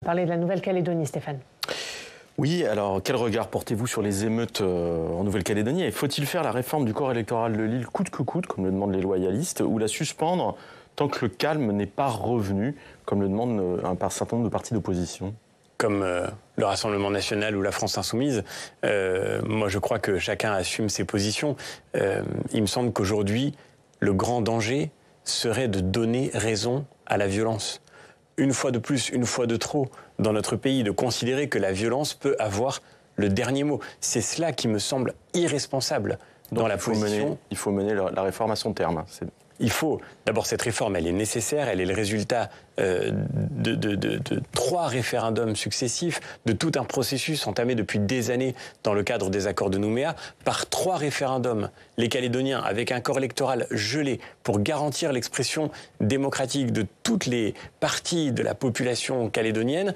Parler de la Nouvelle-Calédonie, Stéphane. Oui, alors quel regard portez-vous sur les émeutes en Nouvelle-Calédonie? Et faut-il faire la réforme du corps électoral de l'île coûte que coûte, comme le demandent les loyalistes, ou la suspendre tant que le calme n'est pas revenu, comme le demande un certain nombre de partis d'opposition? Comme le Rassemblement national ou la France insoumise, moi je crois que chacun assume ses positions. Il me semble qu'aujourd'hui, le grand danger serait de donner raison à la violence. Une fois de plus, une fois de trop, dans notre pays, de considérer que la violence peut avoir le dernier mot. C'est cela qui me semble irresponsable dans la position. Il faut mener la réforme à son terme. Il faut, d'abord cette réforme, elle est nécessaire, elle est le résultat de 3 référendums successifs, de tout un processus entamé depuis des années dans le cadre des accords de Nouméa. Par 3 référendums, les Calédoniens, avec un corps électoral gelé pour garantir l'expression démocratique de toutes les parties de la population calédonienne,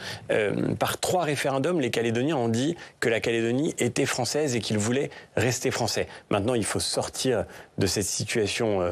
par 3 référendums, les Calédoniens ont dit que la Calédonie était française et qu'ils voulaient rester français. Maintenant, il faut sortir de cette situation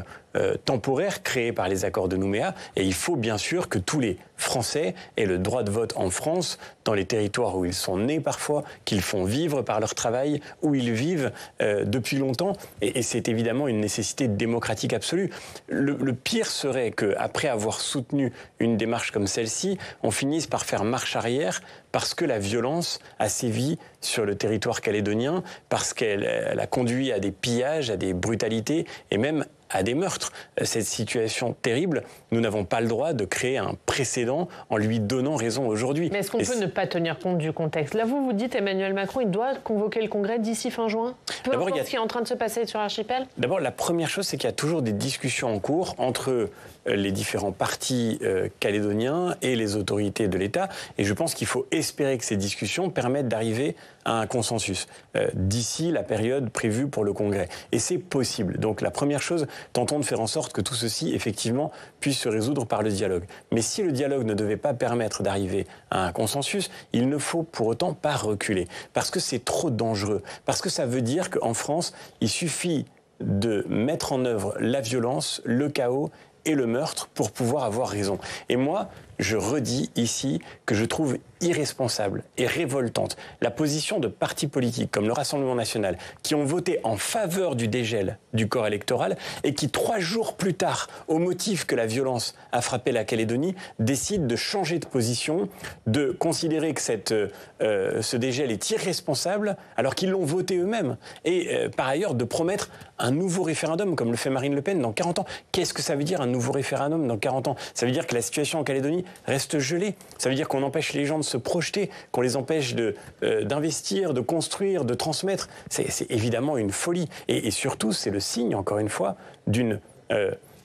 temporaire créée par les accords de Nouméa, et il faut bien sûr que tous les Français aient le droit de vote en France, dans les territoires où ils sont nés parfois, qu'ils font vivre par leur travail, où ils vivent depuis longtemps, et c'est évidemment une nécessité démocratique absolue. Le pire serait qu'après avoir soutenu une démarche comme celle-ci, on finisse par faire marche arrière parce que la violence a sévi sur le territoire calédonien, parce qu'elle a conduit à des pillages, à des brutalités et même à des meurtres. Cette situation terrible, nous n'avons pas le droit de créer un précédent en lui donnant raison aujourd'hui. Mais est-ce qu'on peut ne pas tenir compte du contexte? Là, vous dites Emmanuel Macron, il doit convoquer le Congrès d'ici fin juin. Peu importe ce qui est en train de se passer sur l'archipel. D'abord, la première chose, c'est qu'il y a toujours des discussions en cours entre les différents partis calédoniens et les autorités de l'État. Et je pense qu'il faut espérer que ces discussions permettent d'arriver à un consensus d'ici la période prévue pour le Congrès. Et c'est possible. Donc la première chose, tentons de faire en sorte que tout ceci, effectivement, puisse se résoudre par le dialogue. Mais si le dialogue ne devait pas permettre d'arriver à un consensus, il ne faut pour autant pas reculer. Parce que c'est trop dangereux. Parce que ça veut dire qu'en France, il suffit de mettre en œuvre la violence, le chaos et le meurtre pour pouvoir avoir raison. Et moi, je redis ici que je trouve irresponsable et révoltante la position de partis politiques comme le Rassemblement national qui ont voté en faveur du dégel du corps électoral et qui 3 jours plus tard, au motif que la violence a frappé la Calédonie, décident de changer de position, de considérer que ce dégel est irresponsable alors qu'ils l'ont voté eux-mêmes et par ailleurs de promettre un nouveau référendum comme le fait Marine Le Pen dans 40 ans. Qu'est-ce que ça veut dire un nouveau référendum dans 40 ans? Ça veut dire que la situation en Calédonie reste gelée. Ça veut dire qu'on empêche les gens de se projeter, qu'on les empêche d'investir, de construire, de transmettre. C'est évidemment une folie. Et surtout, c'est le signe, encore une fois, d'une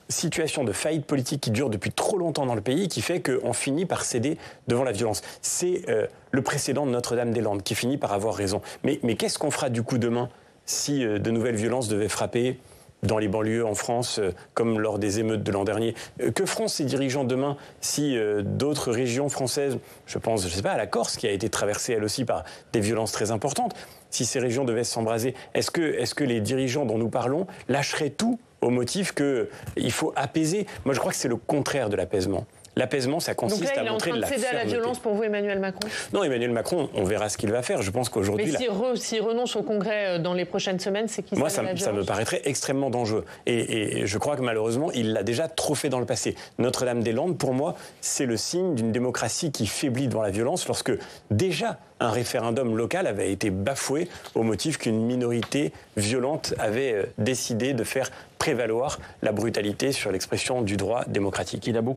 situation de faillite politique qui dure depuis trop longtemps dans le pays, qui fait qu'on finit par céder devant la violence. C'est le précédent de Notre-Dame-des-Landes qui finit par avoir raison. Mais qu'est-ce qu'on fera du coup demain si de nouvelles violences devaient frapper dans les banlieues en France, comme lors des émeutes de l'an dernier? Que feront ces dirigeants demain si d'autres régions françaises, je pense, je sais pas, à la Corse, qui a été traversée elle aussi par des violences très importantes, si ces régions devaient s'embraser, est-ce que les dirigeants dont nous parlons lâcheraient tout au motif qu'il faut apaiser? Moi, je crois que c'est le contraire de l'apaisement. L'apaisement, ça consiste à montrer de la fermeté. Donc là, il est en train de céder à la violence pour vous, Emmanuel Macron? Non, Emmanuel Macron, on verra ce qu'il va faire. Je pense qu'aujourd'hui... Mais s'il renonce au Congrès dans les prochaines semaines, c'est qu'il ça me paraîtrait extrêmement dangereux. Et je crois que malheureusement, il l'a déjà trop fait dans le passé. Notre-Dame-des-Landes, pour moi, c'est le signe d'une démocratie qui faiblit devant la violence lorsque déjà un référendum local avait été bafoué au motif qu'une minorité violente avait décidé de faire prévaloir la brutalité sur l'expression du droit démocratique. Il a beaucoup...